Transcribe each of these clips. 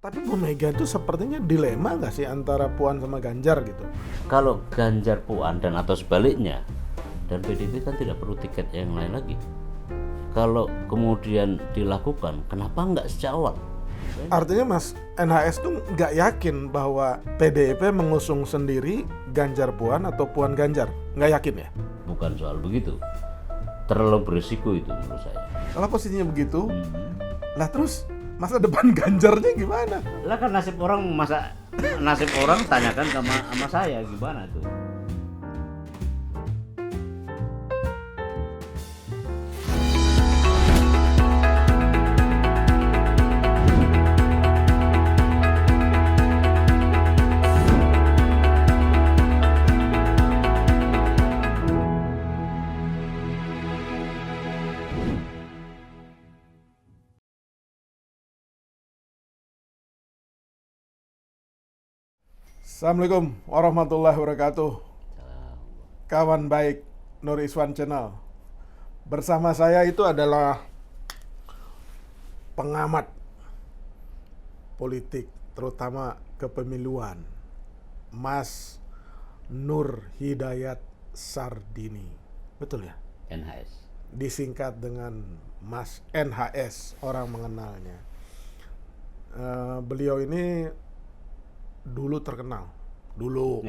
Tapi Bu Mega itu sepertinya dilema nggak sih antara Puan sama Ganjar gitu? Kalau Ganjar Puan dan atau sebaliknya, dan PDIP kan tidak perlu tiket yang lain lagi. Kalau kemudian dilakukan, kenapa nggak sejak awal? Artinya Mas NHS tuh nggak yakin bahwa PDIP mengusung sendiri Ganjar Puan atau Puan Ganjar? Nggak yakin ya? Bukan soal begitu. Terlalu berisiko itu menurut saya. Kalau posisinya begitu, lah terus masa depan Ganjarnya gimana? Lah kan nasib orang tanyakan sama saya gimana tuh. Assalamualaikum warahmatullahi wabarakatuh. Kawan baik Nur Iswan Channel. Bersama saya itu adalah pengamat politik, terutama kepemiluan, Mas Nur Hidayat Sardini. Betul ya? NHS. Disingkat dengan Mas NHS, orang mengenalnya. Beliau ini dulu terkenal. Dulu.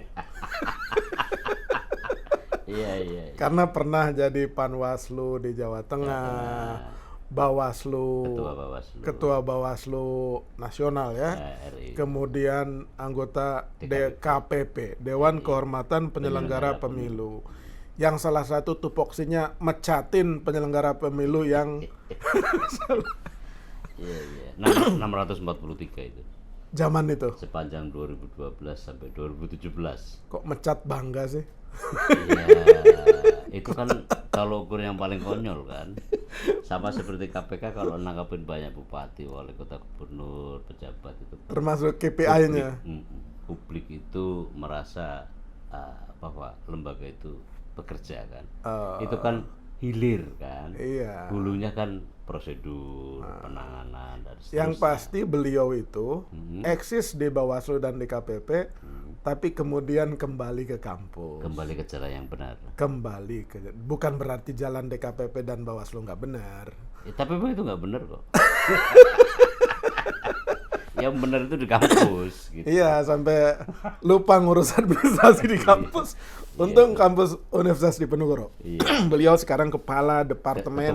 Iya. Karena pernah jadi Panwaslu di Jawa Tengah, Bawaslu, Ketua Bawaslu Nasional ya, RI. kemudian anggota DKPP, Dewan Kehormatan Penyelenggara Pemilu, yang salah satu tupoksinya mecatin penyelenggara pemilu yang Iya. 643 itu. zaman itu. Sepanjang 2012 sampai 2017. Kok mecat bangga sih? Iya, itu kan kalau ukur yang paling konyol kan. Sama seperti KPK kalau nangkapin banyak bupati, wali kota, gubernur, pejabat itu. Termasuk KPI-nya. Publik itu merasa bahwa lembaga itu bekerja kan. Itu kan hilir kan. Iya. Hulunya kan prosedur, penanganan dan seterusnya. Yang pasti beliau itu eksis di Bawaslu dan DKPP, tapi kemudian kembali ke kampus. Kembali ke jalan yang benar. Bukan berarti jalan DKPP dan Bawaslu nggak benar. Tapi itu nggak benar kok. Yang benar itu di kampus gitu. Iya, sampai lupa ngurus administrasi di kampus. Untung kampus Universitas Diponegoro. Iya. Beliau sekarang kepala departemen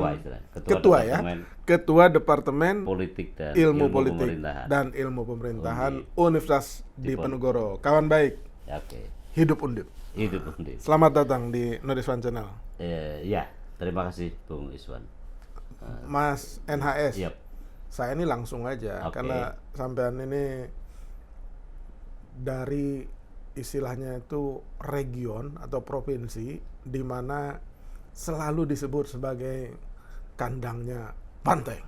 Ketua Departemen Politik dan Ilmu Politik dan Ilmu Pemerintahan Universitas Diponegoro. Kawan baik. Oke. Hidup Undip. Selamat datang di Nur Iswan Channel. Ya, terima kasih Bung Iswan. Mas NHS. Yep. Saya ini langsung aja karena sampean ini dari istilahnya itu region atau provinsi di mana selalu disebut sebagai kandangnya banteng.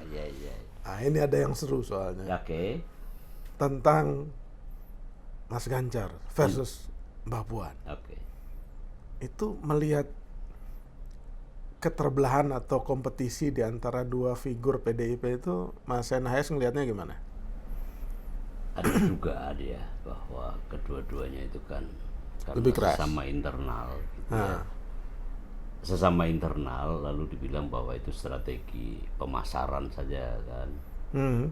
Iya. Nah, ini ada yang seru soalnya. Oke. Tentang Mas Ganjar versus Mbak Puan. Oke. Itu melihat keterbelahan atau kompetisi di antara dua figur PDIP itu, Mas NHS ngelihatnya gimana? Ada dugaan ya bahwa kedua-duanya itu kan lebih keras, sesama internal gitu ya. Sesama internal, lalu dibilang bahwa itu strategi pemasaran saja kan.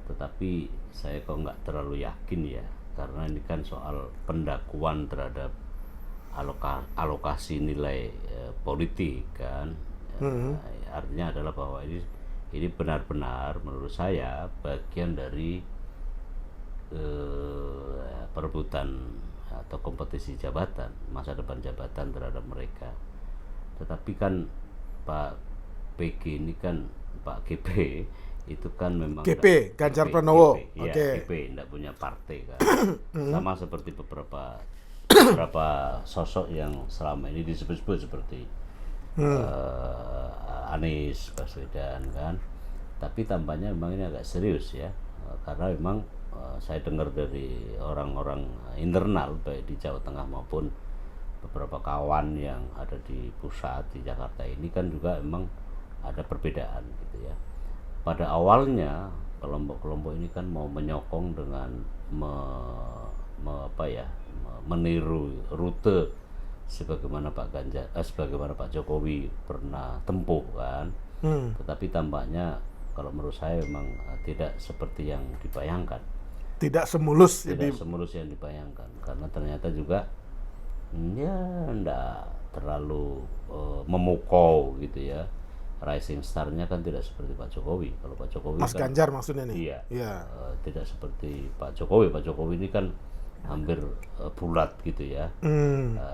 Tetapi saya kok nggak terlalu yakin ya, karena ini kan soal pendakuan terhadap alokasi nilai politik kan. Artinya adalah bahwa ini benar-benar menurut saya bagian dari perebutan atau kompetisi jabatan, masa depan jabatan terhadap mereka. Tetapi kan Pak PG ini kan, Pak GP itu kan memang GP, Ganjar Pranowo. GP tidak punya partai kan. Sama seperti beberapa sosok yang selama ini disebut-sebut seperti Anies Baswedan kan. Tapi tampaknya memang ini agak serius ya, karena memang saya dengar dari orang-orang internal baik di Jawa Tengah maupun beberapa kawan yang ada di pusat di Jakarta ini kan juga memang ada perbedaan gitu ya. Pada awalnya kelompok-kelompok ini kan mau menyokong dengan meniru rute sebagaimana sebagaimana Pak Jokowi pernah tempuh kan. Tetapi tampaknya kalau menurut saya memang tidak seperti yang dibayangkan. Tidak semulus Tidak semulus yang dibayangkan, karena ternyata juga ya enggak terlalu memukau gitu ya. Rising star-nya kan tidak seperti Pak Jokowi. Kalau Pak Jokowi Mas kan Ganjar maksudnya nih. iya, tidak seperti Pak Jokowi. Pak Jokowi ini kan hampir bulat gitu ya.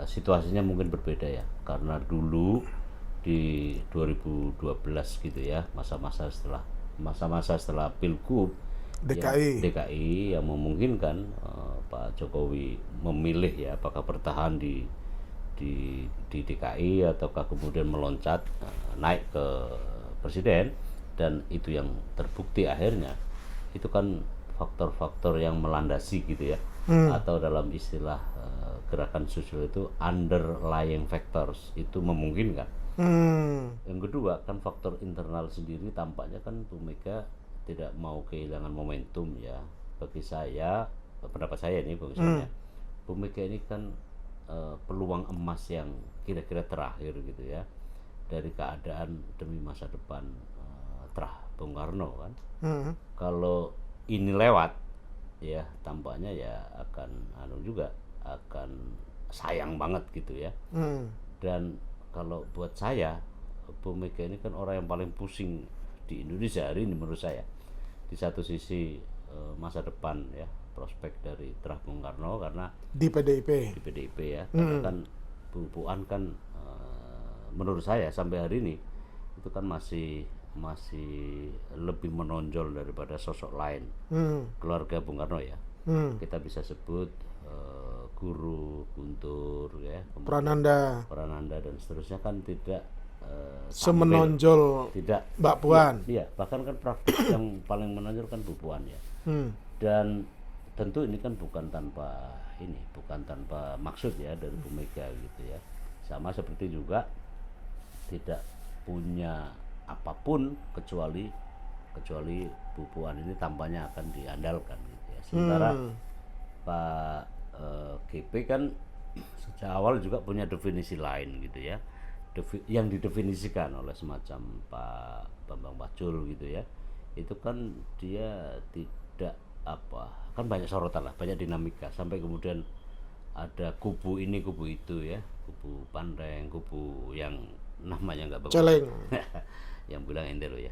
Situasinya mungkin berbeda ya, karena dulu di 2012 gitu ya, masa-masa setelah Pilgub DKI yang memungkinkan Pak Jokowi memilih ya apakah bertahan di DKI ataukah kemudian meloncat naik ke presiden, dan itu yang terbukti akhirnya itu kan faktor-faktor yang melandasi gitu ya, atau dalam istilah gerakan sosial itu underlying factors itu memungkinkan. Yang kedua kan faktor internal sendiri, tampaknya kan Bu Mega tidak mau kehilangan momentum ya. Bagi saya, pendapat saya ini bagi saya, Bu Mega ini kan peluang emas yang kira-kira terakhir gitu ya dari keadaan demi masa depan terah Bung Karno kan. Kalau ini lewat ya tampaknya ya akan akan sayang banget gitu ya. Dan kalau buat saya, Bu Mega ini kan orang yang paling pusing di Indonesia hari ini menurut saya. Di satu sisi masa depan ya, prospek dari terah Bung Karno karena di PDIP ya, karena kan Bu Puan kan menurut saya sampai hari ini itu kan masih lebih menonjol daripada sosok lain keluarga Bung Karno ya. Kita bisa sebut Guru, Guntur ya, Prananda dan seterusnya kan tidak semenonjol tidak Mbak Puan. Iya, bahkan kan praktik yang paling menonjol kan Bu Puan ya. Dan tentu ini kan bukan tanpa maksud ya dari Bu Mega gitu ya. Sama seperti juga tidak punya apapun kecuali Bu Puan ini tampaknya akan diandalkan gitu ya. Sementara Pak GP kan sejak awal juga punya definisi lain gitu ya, yang didefinisikan oleh semacam Pak Bambang Pacul gitu ya. Itu kan dia tidak kan banyak sorotan lah, banyak dinamika sampai kemudian ada kubu ini kubu itu ya, kubu Pandeng, kubu yang namanya nggak bagus, Celeng. yang bilang Endero ya.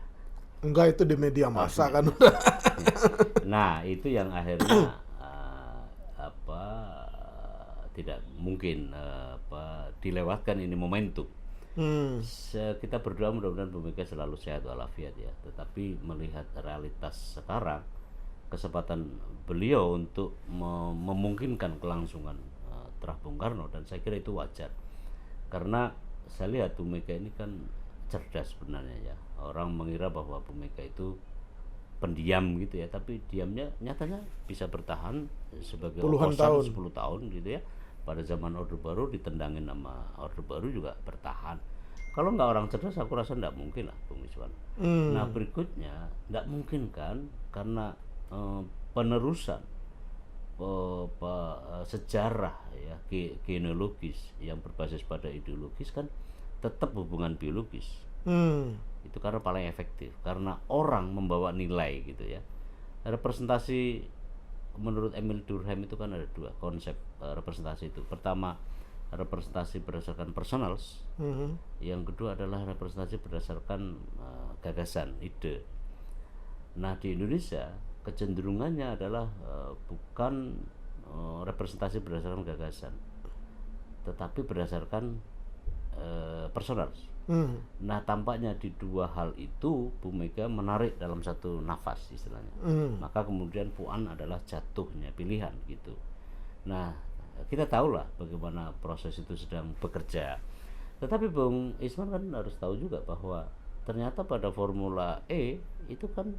Enggak, itu di media massa kan. Nah itu yang akhirnya tidak mungkin dilewatkan ini momentum. Kita berdoa mudah-mudahan Bu Mega selalu sehat walafiat ya. Tetapi melihat realitas sekarang, kesempatan beliau untuk memungkinkan kelangsungan terah Bung Karno, dan saya kira itu wajar. Karena saya lihat Bu Mega ini kan cerdas sebenarnya ya. Orang mengira bahwa Bu Mega itu pendiam gitu ya, tapi diamnya nyatanya bisa bertahan sebagai puluhan oposan tahun, 10 tahun gitu ya. Pada zaman Orde Baru ditendangin sama Orde Baru juga bertahan. Kalau nggak orang cerdas aku rasa nggak mungkin lah Bung Iswan. Nah berikutnya nggak mungkin kan, karena penerusan sejarah ya genealogis yang berbasis pada ideologis kan tetap hubungan biologis. Itu karena paling efektif, karena orang membawa nilai gitu ya. Representasi menurut Emil Durkheim itu kan ada dua konsep representasi itu. Pertama representasi berdasarkan personals, yang kedua adalah representasi berdasarkan gagasan, ide. Nah di Indonesia kecenderungannya adalah bukan representasi berdasarkan gagasan, tetapi berdasarkan personals. Nah tampaknya di dua hal itu Bu Mega menarik dalam satu nafas istilahnya. Maka kemudian Puan adalah jatuhnya pilihan gitu. Nah kita tahulah bagaimana proses itu sedang bekerja. Tetapi Bung Isman kan harus tahu juga bahwa ternyata pada Formula E itu kan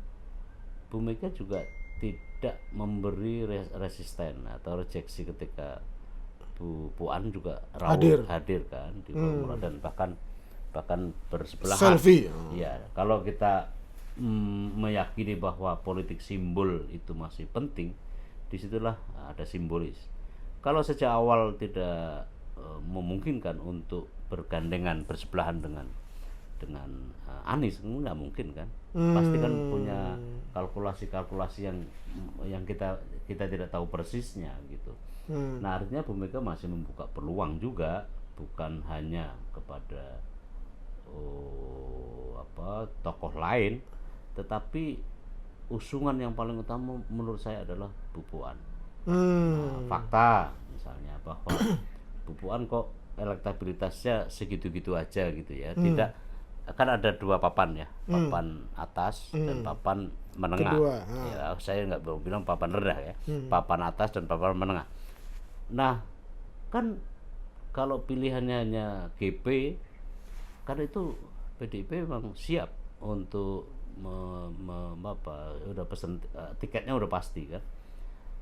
Bu Mega juga tidak memberi resisten atau rejeksi ketika Bu Puan juga hadir kan di Formula, dan bahkan bersebelahan. Selfie. Iya, kalau kita meyakini bahwa politik simbol itu masih penting, disitulah ada simbolis. Kalau sejak awal tidak memungkinkan untuk bergandengan bersebelahan dengan Anies, nggak mungkin kan. Pasti kan punya kalkulasi-kalkulasi yang kita tidak tahu persisnya gitu. Nah, artinya Bu Mega masih membuka peluang juga, bukan hanya kepada tokoh lain, tetapi usungan yang paling utama menurut saya adalah Bu Puan. Nah, fakta misalnya bahwa Bu Puan kok elektabilitasnya segitu-gitu aja gitu ya. Tidak, kan ada dua papan ya, papan atas dan papan menengah. Ya, saya nggak mau bilang papan rendah ya, papan atas dan papan menengah. Nah, kan kalau pilihannya hanya GP, kan itu PDIP memang siap untuk udah pesen tiketnya udah pasti kan.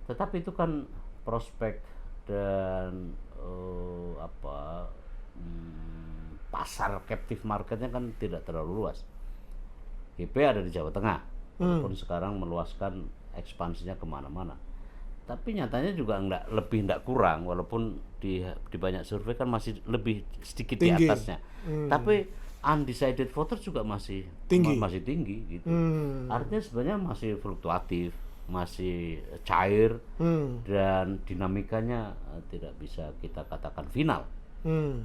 Tetapi itu kan prospek dan pasar captive marketnya kan tidak terlalu luas. GP ada di Jawa Tengah, walaupun sekarang meluaskan ekspansinya kemana-mana. Tapi nyatanya juga enggak kurang, walaupun di banyak survei kan masih lebih sedikit tinggi di atasnya. Tapi undecided voters juga masih tinggi gitu. Artinya sebenarnya masih fluktuatif, masih cair, dan dinamikanya tidak bisa kita katakan final.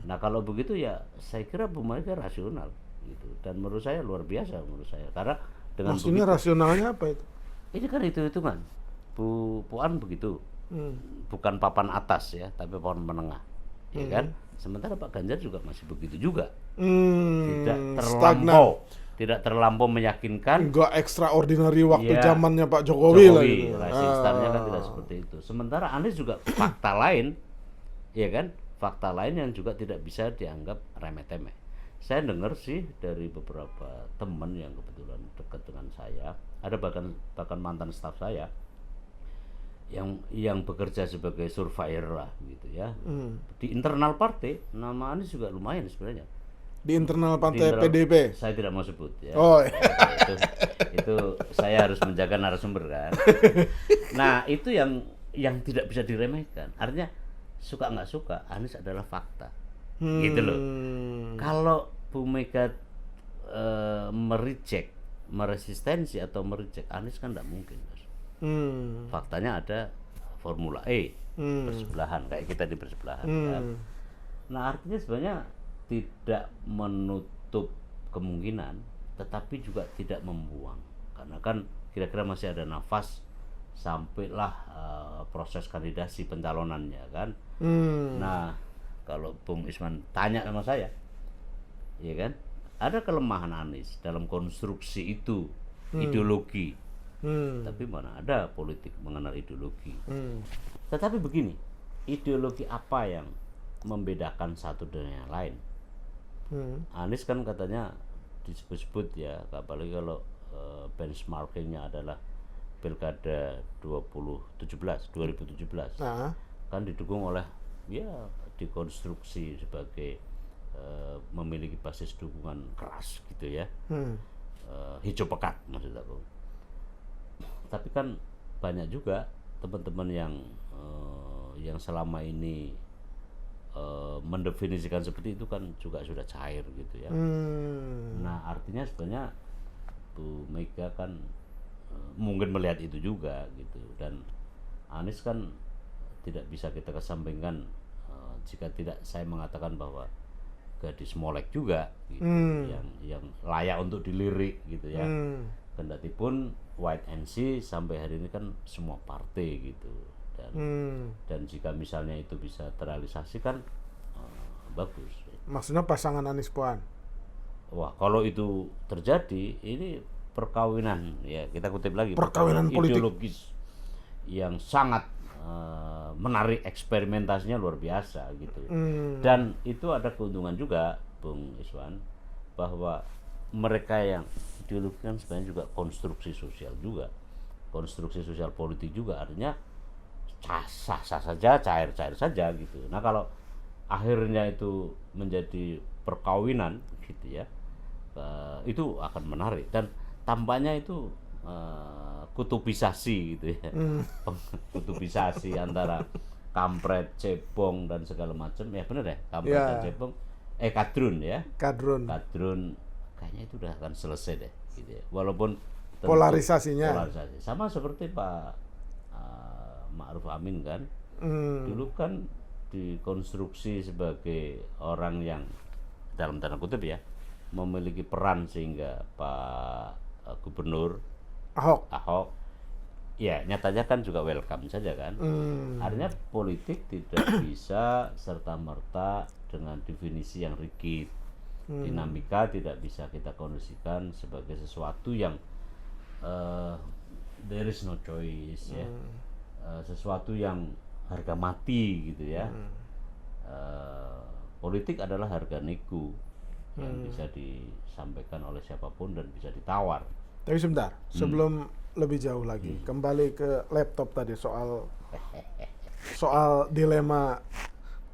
Nah, kalau begitu ya saya kira Bu Mega rasional gitu, dan menurut saya luar biasa menurut saya, karena dengan maksudnya begitu, rasionalnya apa itu? Ini kan hitung-hitungan. Bu Puan begitu, bukan papan atas ya, tapi papan menengah, ya kan? Sementara Pak Ganjar juga masih begitu juga, tidak terlampau meyakinkan, enggak extraordinary waktu zamannya Pak Jokowi lah gitu. Rising star-nya kan tidak seperti itu. Sementara Anies juga fakta lain, ya kan? Fakta lain yang juga tidak bisa dianggap remeh-temeh. Saya dengar sih dari beberapa teman yang kebetulan dekat dengan saya, ada bahkan mantan staf saya yang bekerja sebagai surveyor lah gitu ya. Di internal partai nama Anies juga lumayan sebenarnya. Di internal partai PDIP. Saya tidak mau sebut ya. Oh. Itu saya harus menjaga narasumber kan. Nah, itu yang tidak bisa diremehkan. Artinya suka nggak suka, Anies adalah fakta. Gitu loh. Kalau Bu Mega meresistensi atau mereject Anies kan nggak mungkin. Faktanya ada Formula E, bersebelahan kayak kita di bersebelahan. Kan? Nah, artinya sebenarnya tidak menutup kemungkinan, tetapi juga tidak membuang, karena kan kira-kira masih ada nafas sampailah proses kandidasi pencalonannya kan. Nah, kalau Bung Isman tanya sama saya, ya kan, ada kelemahan Anies dalam konstruksi itu, ideologi. Tapi mana ada politik mengenal ideologi. Tetapi begini, ideologi apa yang membedakan satu dengan yang lain? Anies kan katanya disebut-sebut ya, apalagi kalau benchmarkingnya adalah Pilkada 2017 kan didukung oleh ya dikonstruksi sebagai memiliki basis dukungan keras gitu ya, hijau pekat maksud aku. Tapi kan banyak juga teman-teman yang selama ini mendefinisikan seperti itu kan juga sudah cair gitu ya. Nah, artinya sebenarnya Bu Mega kan mungkin melihat itu juga gitu, dan Anies kan tidak bisa kita kesampingkan jika tidak saya mengatakan bahwa gadis molek juga gitu, yang layak untuk dilirik gitu ya. Kendati pun wait and see sampai hari ini kan semua partai gitu, dan jika misalnya itu bisa terrealisasi kan bagus. Maksudnya pasangan Anies Puan? Wah, kalau itu terjadi, ini perkawinan ya, kita kutip lagi, perkawinan ideologis yang sangat menarik, eksperimentasinya luar biasa gitu. Dan itu ada keuntungan juga Bung Iswan, bahwa mereka yang ideologi kan sebenarnya juga konstruksi sosial juga, konstruksi sosial politik juga, artinya sah-sah saja, cair-cair saja gitu. Nah, kalau akhirnya itu menjadi perkawinan gitu ya, itu akan menarik. Dan tampaknya itu kutubisasi gitu ya. Kutubisasi antara kampret, cebong dan segala macam. Ya benar ya, kampret Ya. dan cebong. Kadrun ya. Kadrun. Kadrun kayaknya itu udah akan selesai deh gitu ya. Walaupun tentu Polarisasinya. polarisasi. Sama seperti Pak Ma'ruf Amin kan. Dulu kan dikonstruksi sebagai orang yang dalam tanda kutip ya memiliki peran sehingga Pak Gubernur Ahok ya nyatanya kan juga welcome saja kan. Artinya politik tidak bisa serta-merta dengan definisi yang rigid. Dinamika tidak bisa kita kondisikan sebagai sesuatu yang there is no choice ya. Sesuatu yang harga mati gitu ya. Politik adalah harga nego yang bisa disampaikan oleh siapapun dan bisa ditawar. Tapi sebentar, sebelum lebih jauh lagi, kembali ke laptop tadi soal dilema.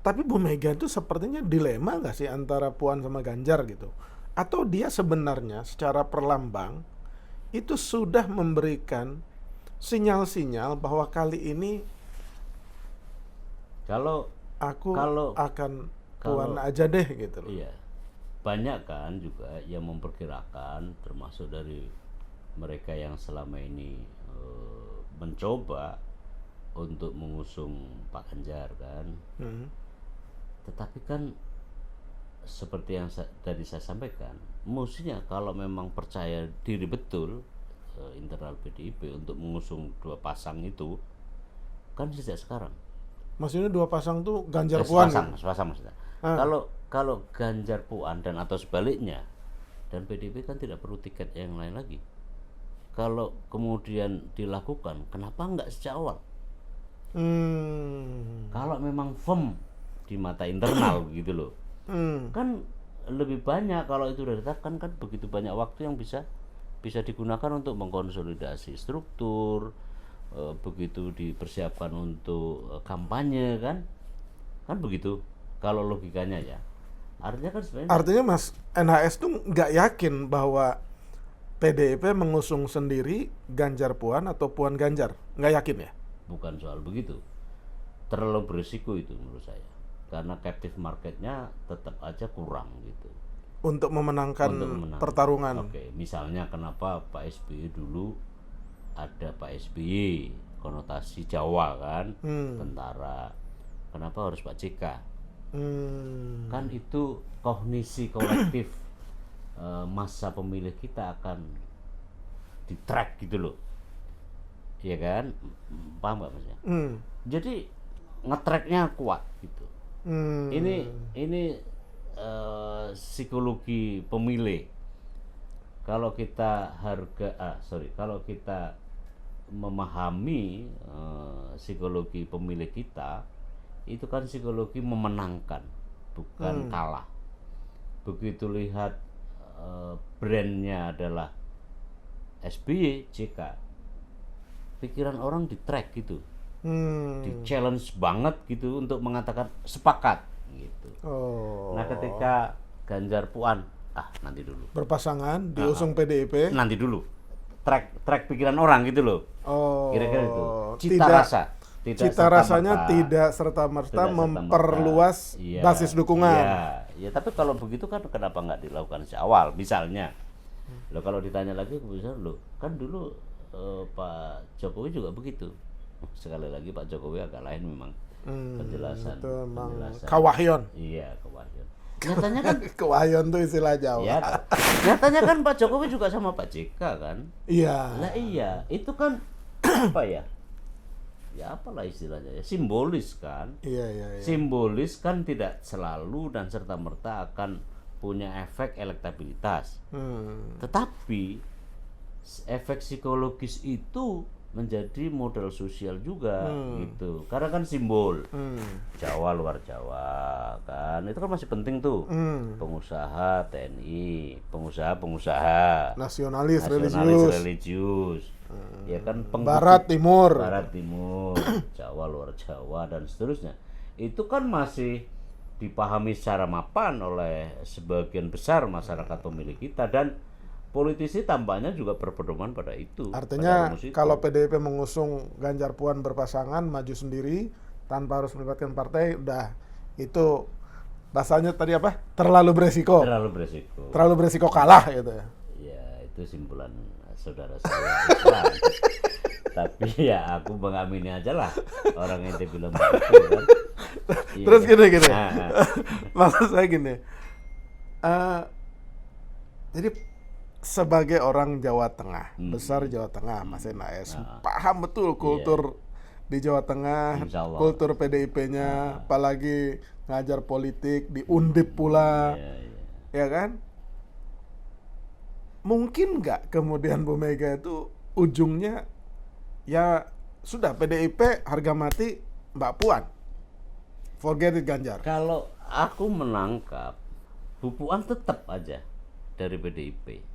Tapi Bu Mega itu sepertinya dilema nggak sih antara Puan sama Ganjar gitu? Atau dia sebenarnya secara perlambang itu sudah memberikan sinyal-sinyal bahwa kali ini Kalau akan Puan aja deh gitu loh. iya, banyak kan juga yang memperkirakan termasuk dari mereka yang selama ini mencoba untuk mengusung Pak Ganjar kan. Tetapi kan seperti yang tadi saya sampaikan, mestinya kalau memang percaya diri betul internal PDIP untuk mengusung dua pasang itu kan sejak sekarang. Maksudnya dua pasang tuh Ganjar Puan. Sepasang maksudnya. Kalau Ganjar Puan dan atau sebaliknya, dan PDIP kan tidak perlu tiket yang lain lagi. Kalau kemudian dilakukan, kenapa enggak sejak awal? Kalau memang firm di mata internal gitu loh, kan lebih banyak kalau itu sudah ditetapkan kan begitu banyak waktu yang bisa digunakan untuk mengkonsolidasi struktur, begitu dipersiapkan untuk kampanye kan begitu kalau logikanya ya. Artinya kan sebenarnya Artinya Mas NHS tuh nggak yakin bahwa PDIP mengusung sendiri Ganjar Puan atau Puan Ganjar, nggak yakin ya? bukan soal begitu, terlalu berisiko itu menurut saya, karena captive marketnya tetap aja kurang gitu Untuk memenangkan pertarungan. Oke, misalnya kenapa Pak SBY dulu ada Pak SBY konotasi Jawa kan, tentara, kenapa harus Pak JK? Kan itu kognisi kolektif masa pemilih kita akan di track gitu loh, iya kan, paham nggak maksudnya? Jadi nge-tracknya kuat gitu. Ini psikologi pemilih. Kalau kita kalau kita memahami psikologi pemilih kita, itu kan psikologi memenangkan, bukan kalah. Begitu lihat brandnya adalah SBY, JK, pikiran orang di track gitu, di challenge banget gitu untuk mengatakan sepakat gitu. Nah ketika Ganjar Puan nanti dulu Berpasangan diusung PDIP. nanti dulu track pikiran orang gitu loh. Kira-kira itu Cita rasanya tidak serta-merta memperluas basis dukungan. Ya, tapi kalau begitu kan kenapa nggak dilakukan sejak awal? Misalnya, lo kalau ditanya lagi, misalnya lo kan dulu Pak Jokowi juga begitu. Sekali lagi Pak Jokowi agak lain memang penjelasan. Itu memang kawahyon. Iya, kawahyon. Nyatanya kan kawahyon itu istilah Jawa. ya, nyatanya kan Pak Jokowi juga sama Pak JK kan. Iya. Nah iya, itu kan apa ya? Ya apalah istilahnya ya, simbolis kan. Iya. Simbolis kan tidak selalu dan serta-merta akan punya efek elektabilitas. Tetapi efek psikologis itu menjadi modal sosial juga gitu. Karena kan simbol Jawa luar Jawa kan. Itu kan masih penting tuh. Pengusaha TNI, pengusaha nasionalis religius. Ya kan Barat Timur, Jawa luar Jawa dan seterusnya. Itu kan masih dipahami secara mapan oleh sebagian besar masyarakat pemilih kita, dan politisi tampaknya juga berpedoman pada itu. Artinya pada rumus itu. kalau PDIP mengusung Ganjar Puan berpasangan maju sendiri tanpa harus melibatkan partai, udah itu bahasanya tadi apa? Terlalu beresiko. Terlalu beresiko kalah gitu ya. Ya, itu simpulan saudara saya Islam. Tapi ya aku mengamini aja lah orang yang bilang begitu kan. Terus gini. Nah. Maksud saya gini. Jadi sebagai orang Jawa Tengah, besar Jawa Tengah, Mas Enaes, paham betul kultur di Jawa Tengah, Insya Allah. kultur PDIP-nya, apalagi ngajar politik di Undip pula, ya kan? Mungkin nggak kemudian Bu Mega itu ujungnya ya sudah PDIP harga mati Mbak Puan, forget it Ganjar. Kalau aku menangkap Bu Puan tetap aja dari PDIP.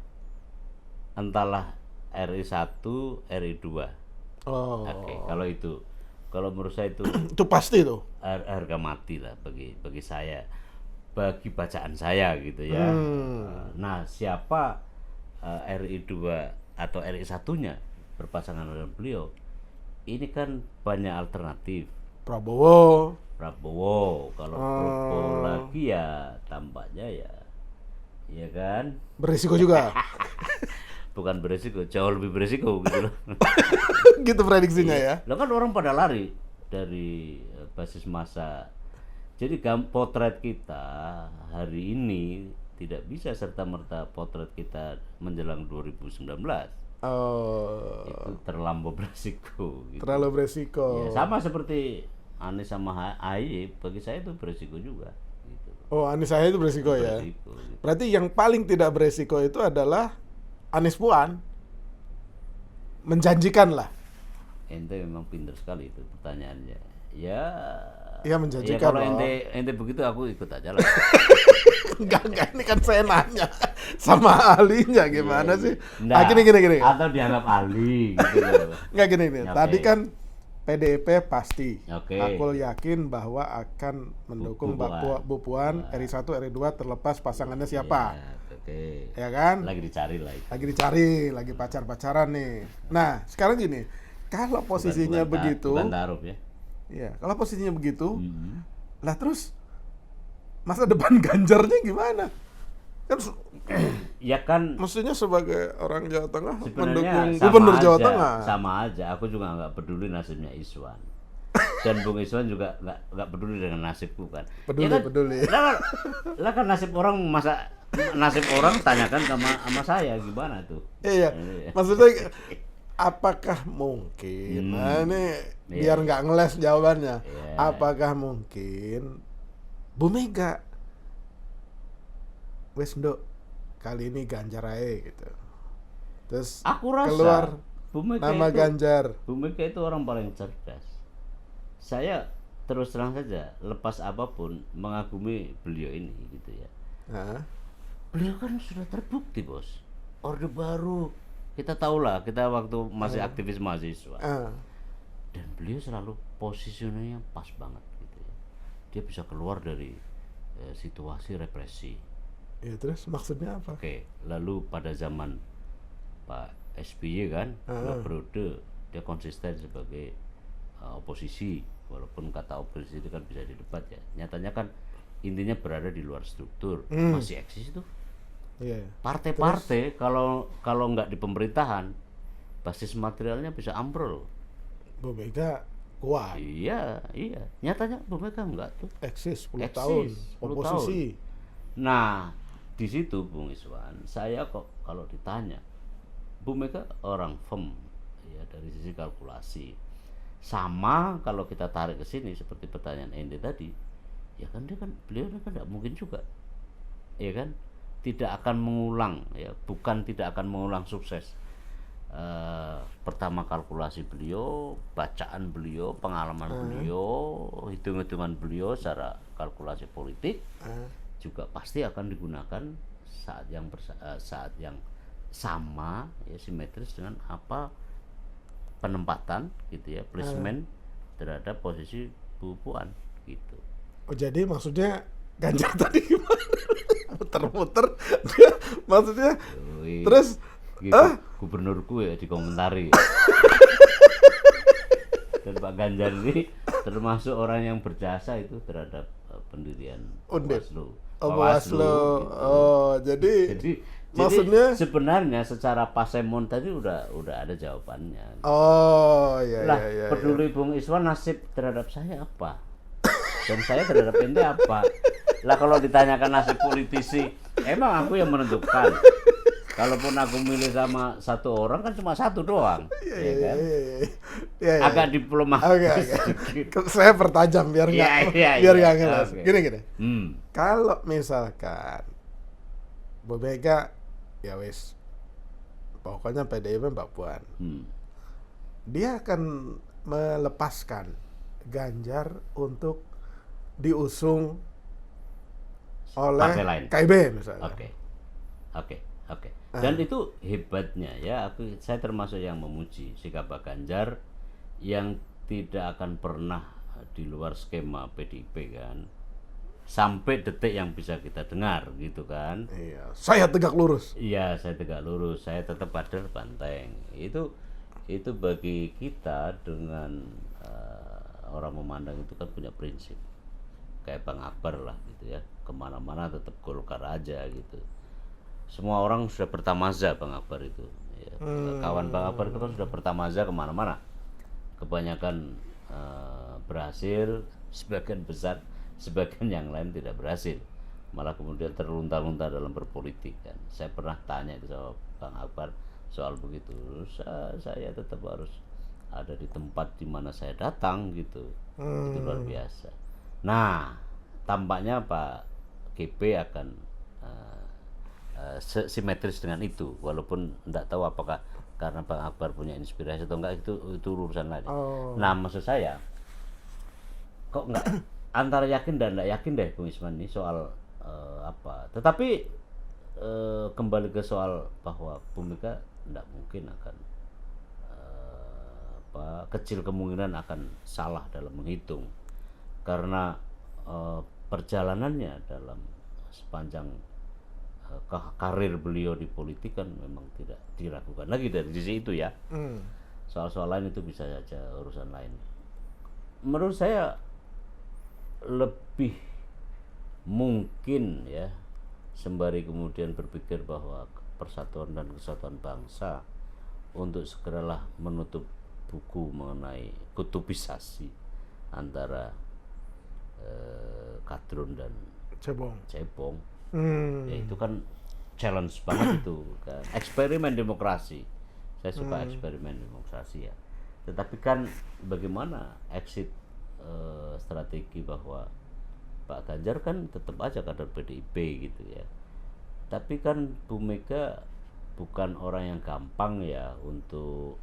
Entahlah RI 1, RI 2. Oh. Oke, kalau menurut saya itu Itu pasti tuh. harga mati lah bagi saya, bagi bacaan saya gitu ya. Nah, siapa RI 2 atau RI 1-nya berpasangan dengan beliau? Ini kan banyak alternatif. Prabowo. Kalau Prabowo lagi ya tampaknya ya kan Berisiko juga. bukan beresiko, jauh lebih beresiko gitu loh. Gitu prediksinya ya. Lo kan orang pada lari dari basis massa. Jadi potret kita hari ini tidak bisa serta-merta potret kita menjelang 2019. Oh. Itu terlampau beresiko gitu. Terlalu beresiko. Ya, sama seperti Anies sama AHY, bagi saya itu beresiko juga gitu. Oh, Anies Ahy itu beresiko ya. Beresiko, gitu. Berarti yang paling tidak beresiko itu adalah Anies Puan. Menjanjikan lah. Ente memang pintar sekali itu pertanyaannya. Ya. Iya, menjanjikan. Ya kalau ente begitu aku ikut aja lah. Enggak, ini kan saya nanya sama ahlinya gimana sih? Nah, Gini. Atau dianggap ahli gitu loh. Enggak gini. Okay. Tadi kan PDIP pasti. Oke. Aku yakin bahwa akan mendukung Bu Puan RI 1, RI 2 terlepas pasangannya siapa. Ya, oke. Ya kan? Lagi dicari lah itu. Lagi pacar-pacaran nih. Nah, sekarang gini, kalau posisinya begitu, bukan taruh ya. iya, kalau posisinya begitu, lah terus masa depan Ganjarnya gimana? Kan Ya kan mestinya sebagai orang Jawa Tengah sebenarnya mendukung gubernur Jawa aja, Tengah. sama aja. Aku juga nggak peduli nasibnya Iswan. Dan Bung Iswan juga nggak peduli dengan nasibku kan. Peduli. Lah kan nasib orang tanyakan sama saya gimana tuh. Iya, maksudnya apakah mungkin? Nah ini biar nggak ngeles jawabannya. Apakah mungkin Bu Mega wes nduk kali ini Ganjar aja gitu. Terus aku rasa keluar Bu Mega nama Ganjar. Bu Mega itu orang paling cerdas. Saya terus terang saja, lepas apapun mengagumi beliau ini gitu ya. Beliau kan sudah terbukti bos, Orde Baru kita tahulah, kita waktu masih aktivis mahasiswa. Dan beliau selalu positionnya pas banget gitu ya. Dia bisa keluar dari situasi represi. Ya terus maksudnya apa? Oke, lalu pada zaman Pak SBY kan, 2 periode dia konsisten sebagai oposisi, walaupun kata oposisi itu kan bisa didebat ya. Nyatanya kan intinya berada di luar struktur, masih eksis itu. Partai-partai kalau nggak di pemerintahan, basis materialnya bisa ambrol. Bu Mega kuat. Iya. Nyatanya Bu Mega enggak tuh. Eksis 10 tahun, oposisi. Nah, di situ Bung Iswan, saya kok kalau ditanya, Bu Mega orang firm ya dari sisi kalkulasi. Sama kalau kita tarik ke sini seperti pertanyaan Ende tadi, ya kan beliau kan tidak mungkin juga, ya kan, tidak akan mengulang ya, bukan tidak akan mengulang sukses. Pertama kalkulasi beliau, bacaan beliau, pengalaman beliau, hitung-hitungan beliau secara kalkulasi politik juga pasti akan digunakan saat yang sama ya, simetris dengan apa penempatan gitu ya, placement terhadap posisi Bu Puan gitu. Oh jadi maksudnya Ganjar tadi gimana? Muter-muter dia maksudnya Wih, terus gitu, gubernurku ya dikomentari. Dan Pak Ganjar ini termasuk orang yang berjasa itu terhadap pendirian Undip. Bawaslu. Bawaslu. Gitu. Oh, jadi maksudnya sebenarnya secara pasemon tadi udah ada jawabannya. oh iya Lah, iya iya. peduli Bung Iswan nasib terhadap saya apa? Dan saya terhadap ente apa? Lah kalau ditanyakan nasib politisi, emang aku yang menentukan. Kalaupun aku milih sama satu orang kan cuma satu doang, Iya, ya kan? Iya. Agak diplomatis sedikit. Saya pertajam biar nggak biar nggak ngeles. Oke. Gini. Hmm. Kalau misalkan Bu Mega ya wis pokoknya PDIP Mbak Puan. Dia akan melepaskan Ganjar untuk diusung oleh Partai lain. KIB misalnya. Oke. Dan itu hebatnya ya, saya termasuk yang memuji sikap Pak Ganjar yang tidak akan pernah di luar skema PDIP kan. Sampai detik yang bisa kita dengar gitu kan. Iya, saya tegak lurus. Iya, saya tegak lurus, saya tetap kader banteng. Itu bagi kita dengan orang memandang itu kan punya prinsip. Kayak Bang Akbar lah gitu ya, kemana-mana tetap Golkar aja gitu. Semua orang sudah bertamaza Bang Akbar itu ya. Kawan Bang Akbar itu kan sudah bertamaza kemana-mana. Kebanyakan berhasil, sebagian besar, sebagian yang lain tidak berhasil, malah kemudian terlunta-lunta dalam berpolitik kan. Saya pernah tanya sama Bang Akbar soal begitu, saya tetap harus ada di tempat di mana saya datang gitu. Itu luar biasa. Nah, tampaknya Pak GP akan simetris dengan itu, walaupun tidak tahu apakah karena Bang Akbar punya inspirasi atau enggak, itu urusan lain. Nah, maksud saya kok enggak antara yakin dan enggak yakin deh Bung Isman ini soal apa. Tetapi kembali ke soal bahwa Bu Mega enggak mungkin akan kecil kemungkinan akan salah dalam menghitung, karena perjalanannya dalam sepanjang karir beliau di politik kan memang tidak diragukan lagi dari sisi itu ya. Soal-soal lain itu bisa saja urusan lain. Menurut saya lebih mungkin ya, sembari kemudian berpikir bahwa persatuan dan kesatuan bangsa, untuk segeralah menutup buku mengenai kutubisasi antara Kadrun dan Cebong. Ya itu kan challenge banget itu kan, eksperimen demokrasi. Saya suka eksperimen demokrasi ya. Tetapi kan bagaimana exit strategi bahwa Pak Ganjar kan tetap aja kader PDIP gitu ya. Tapi kan Bu Mega bukan orang yang gampang ya untuk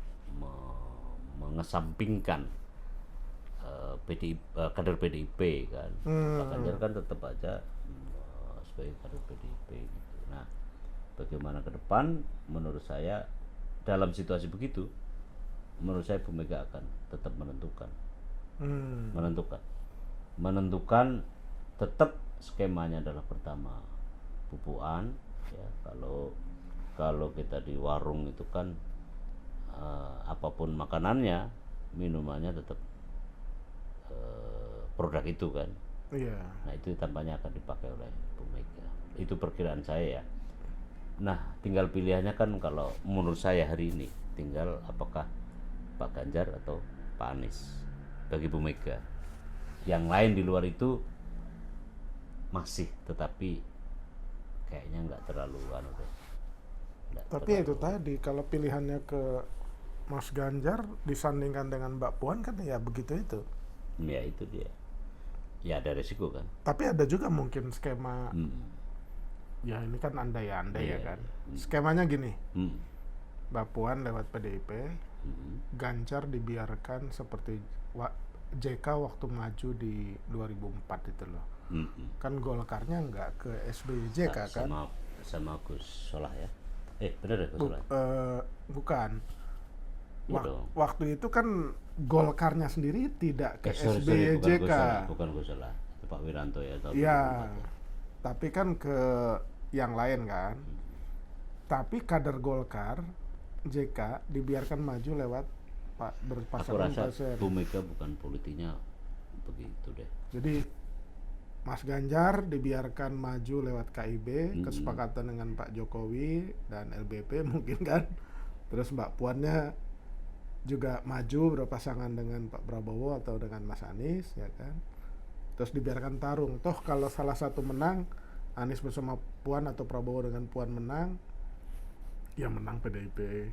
mengesampingkan kader PDIP kan. Pak Ganjar kan tetap aja sebagai kader PDIP gitu. Nah, bagaimana ke depan? Menurut saya dalam situasi begitu, menurut saya Bu Mega akan tetap menentukan tetap skemanya adalah pertama pupuan ya. Kalau kita di warung itu kan apapun makanannya, minumannya tetap produk itu kan. Iya. Nah, itu tampaknya akan dipakai oleh Bu Mega. Itu perkiraan saya ya. Nah, tinggal pilihannya kan kalau menurut saya hari ini, tinggal apakah Pak Ganjar atau Pak Anies bagi Bu Mega. Yang lain di luar itu masih, tetapi kayaknya nggak terlalu Tapi itu tadi, kalau pilihannya ke Mas Ganjar disandingkan dengan Mbak Puan kan ya begitu itu. Ya itu dia. Ya ada resiko kan. Tapi ada juga mungkin skema ya ini kan andai-andai ya kan. Skemanya gini, Mbak Puan lewat PDIP, Ganjar dibiarkan seperti JK waktu maju di 2004 itu loh. Kan Golkarnya nggak ke SBY JK kan? Sama Gus Solah ya. Bener ya Gus Solah? Bukan. Iya dong. Waktu itu kan Golkarnya sendiri tidak ke SBY JK. Bukan Gus Solah. Pak Wiranto ya tahun Iya, 2004 ya. tapi kan ke yang lain kan. Tapi kader Golkar, JK, dibiarkan maju lewat Pak Aku berpasangan rasa Pasir. Bu Mega bukan politiknya begitu deh. Jadi Mas Ganjar dibiarkan maju lewat KIB, kesepakatan dengan Pak Jokowi dan LBP mungkin kan. Terus Mbak Puannya juga maju berpasangan dengan Pak Prabowo atau dengan Mas Anies, ya kan. Terus dibiarkan tarung. Toh kalau salah satu menang, Anies bersama Puan atau Prabowo dengan Puan menang, ya menang PDIP.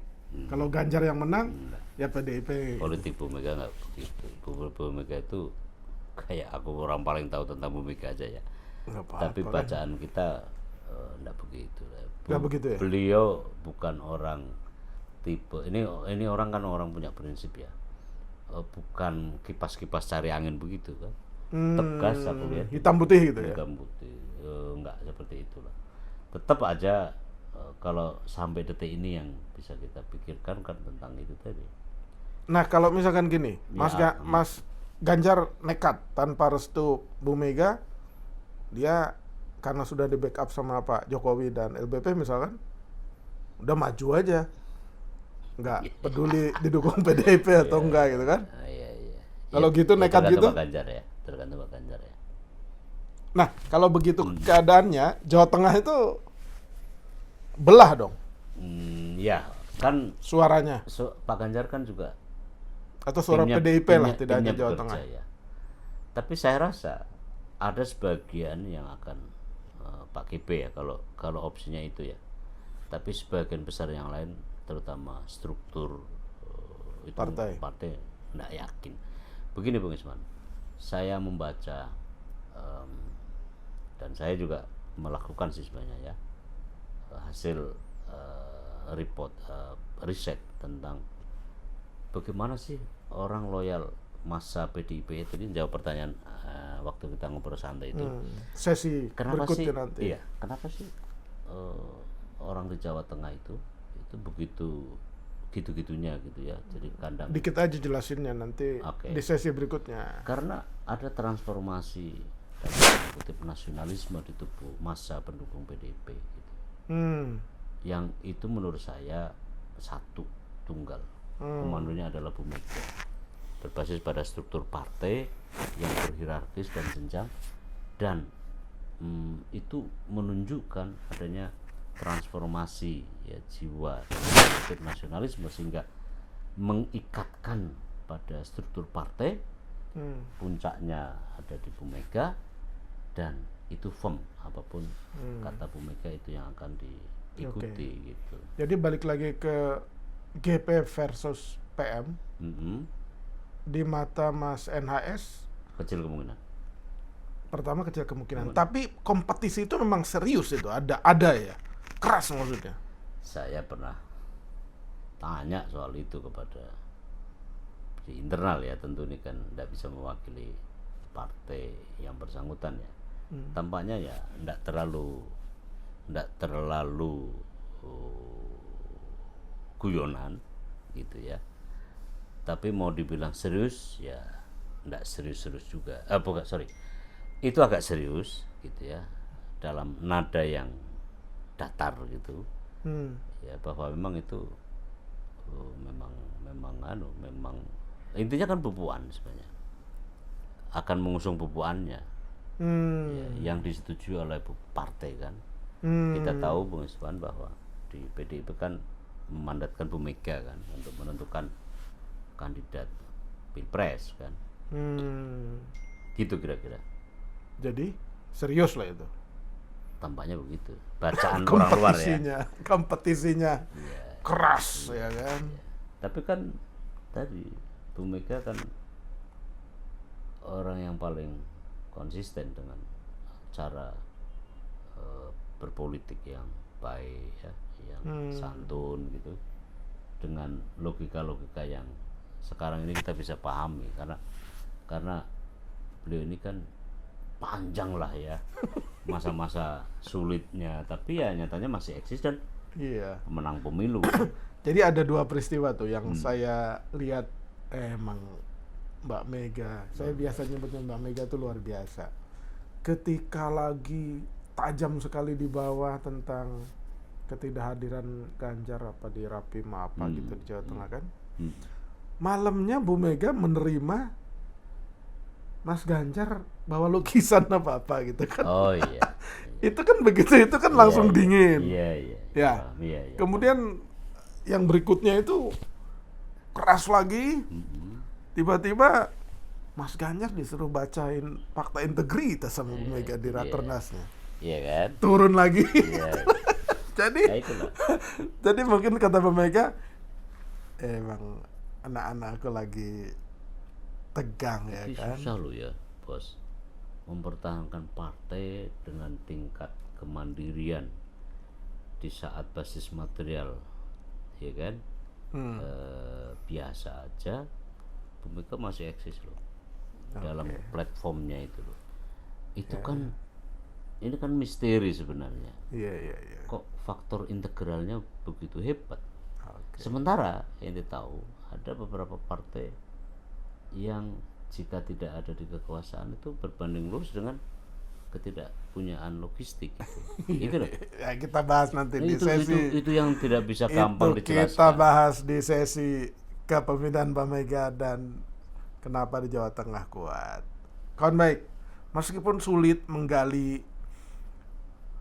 Kalau Ganjar yang menang, ya PDIP. Politik Bu Mega nggak begitu. Bu Mega itu kayak aku orang paling tahu tentang Bu Mega aja ya. Nggak apa-apa Tapi kan. bacaan kita nggak begitu. Nggak begitu ya? Beliau bukan orang tipe ini orang kan orang punya prinsip ya. Bukan kipas-kipas cari angin begitu kan. Tegas aku lihat. Hitam putih gitu ya. Hitam putih. Nggak seperti itulah. Tetap aja kalau sampai detik ini yang bisa kita pikirkan kan tentang itu tadi. Nah kalau misalkan gini, Ya, Mas Ganjar nekat tanpa restu Bu Mega, dia karena sudah di backup sama Pak Jokowi dan LBP misalkan, udah maju aja, nggak peduli didukung PDIP atau enggak gitu kan? Iya. Kalau gitu nekat gitu? Tergantung Pak Ganjar ya. Tergantung Pak Ganjar ya. Nah kalau begitu keadaannya, Jawa Tengah itu belah dong Ya kan suaranya, Pak Ganjar kan juga atau suara PDIP lah, tidak hanya timnya Jawa bekerja Tengah. ya. Tapi saya rasa ada sebagian yang akan pakai P ya kalau opsinya itu ya. Tapi sebagian besar yang lain terutama struktur itu Partai. nggak yakin. Begini Bung Isman, saya membaca dan saya juga melakukan sih sebenarnya ya hasil report riset tentang bagaimana sih orang loyal masa PDIP itu. Ini jawab pertanyaan waktu kita ngobrol santai itu. Sesi Kenapa sih? berikutnya nanti. Iya, kenapa sih orang di Jawa Tengah itu begitu gitu-gitunya gitu ya. Jadi kandang. Dikit aja jelasinnya nanti Oke. di sesi berikutnya. Karena ada transformasi dan kutip nasionalisme di tubuh masa pendukung PDIP gitu. Yang itu menurut saya satu tunggal. Komandonya adalah Bu Mega. Berbasis pada struktur partai yang berhierarkis dan jenjang, dan itu menunjukkan adanya transformasi ya jiwa dan nasionalisme sehingga mengikatkan pada struktur partai. Puncaknya ada di Bu Mega dan itu firm, apapun kata Bu Mega itu yang akan diikuti gitu. Jadi balik lagi ke GP versus PM, di mata Mas NHS Kecil kemungkinan. pertama kecil kemungkinan, tapi kompetisi itu memang serius, itu ada ya, keras maksudnya. Saya pernah tanya soal itu kepada di internal ya, tentu ini kan tidak bisa mewakili partai yang bersangkutan ya. Tampaknya ya tidak terlalu guyonan gitu ya. Tapi mau dibilang serius ya tidak serius-serius juga. Bukan, sorry. Itu agak serius gitu ya, dalam nada yang datar gitu. Ya bahwa memang itu memang intinya kan bubuan sebenarnya. Akan mengusung bubuannya. Ya, yang disetujui oleh partai kan. Kita tahu Bung Iswan bahwa di PDIP kan memandatkan Bu Mega kan untuk menentukan kandidat pilpres kan. Gitu kira-kira. Jadi serius lah itu. Tampaknya begitu. Bacaan orang luar ya. Kompetisinya keras ya kan. Tapi kan tadi Bu Mega kan orang yang paling konsisten dengan cara berpolitik yang baik ya, yang santun gitu, dengan logika-logika yang sekarang ini kita bisa pahami karena beliau ini kan panjang lah ya masa-masa sulitnya, tapi ya nyatanya masih eksis dan menang pemilu. Jadi ada dua peristiwa tuh yang saya lihat, emang Mbak Mega, saya biasa nyebutnya Mbak Mega tuh luar biasa. ketika lagi tajam sekali di bawah tentang ketidakhadiran Ganjar apa di Rapima apa gitu di Jawa Tengah kan. Malamnya Bu Mega menerima Mas Ganjar bawa lukisan apa gitu kan. Oh iya. Itu kan begitu, itu kan langsung dingin. Iya. Ya. Iya. Kemudian yang berikutnya itu keras lagi. Tiba-tiba Mas Ganjar disuruh bacain fakta integritas sama Bu Mega di Rakernasnya. Iya kan? Turun lagi. Iya. Jadi Ya itulah. jadi mungkin kata Bu Mega, emang anak-anakku lagi tegang ya Tapi kan. susah loh ya, Bos. Mempertahankan partai dengan tingkat kemandirian di saat basis material, ya kan? Biasa aja, Bu Mega masih eksis loh dalam platformnya itu loh. Itu kan, ini kan misteri sebenarnya. Iya. Kok faktor integralnya begitu hebat? Oke. Sementara yang kita tahu ada beberapa partai yang jika tidak ada di kekuasaan itu berbanding lurus dengan ketidakpunyaan logistik itu loh. Ya kita bahas nanti di itu, sesi itu yang tidak bisa gampang itu dijelaskan. kita bahas di sesi kepemimpinan Pak Mega dan kenapa di Jawa Tengah kuat. Kawan baik, meskipun sulit menggali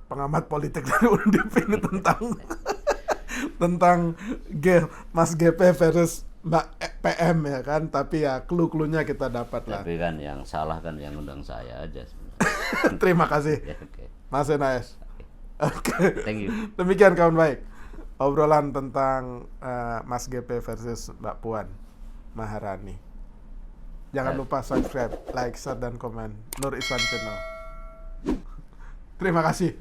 pengamat politik dari Undip ini tentang Mas GP versus Mbak PM ya kan, tapi ya clue-cluenya kita dapat lah. Tapi kan yang salah kan yang undang saya aja sebenarnya. Terima kasih Ya, oke. Mas Enaes. Oke. Thank you. Demikian kawan baik, obrolan tentang Mas GP versus Mbak Puan Maharani. Jangan lupa subscribe, like, share, dan komen Nur Iswan Channel. Terima kasih.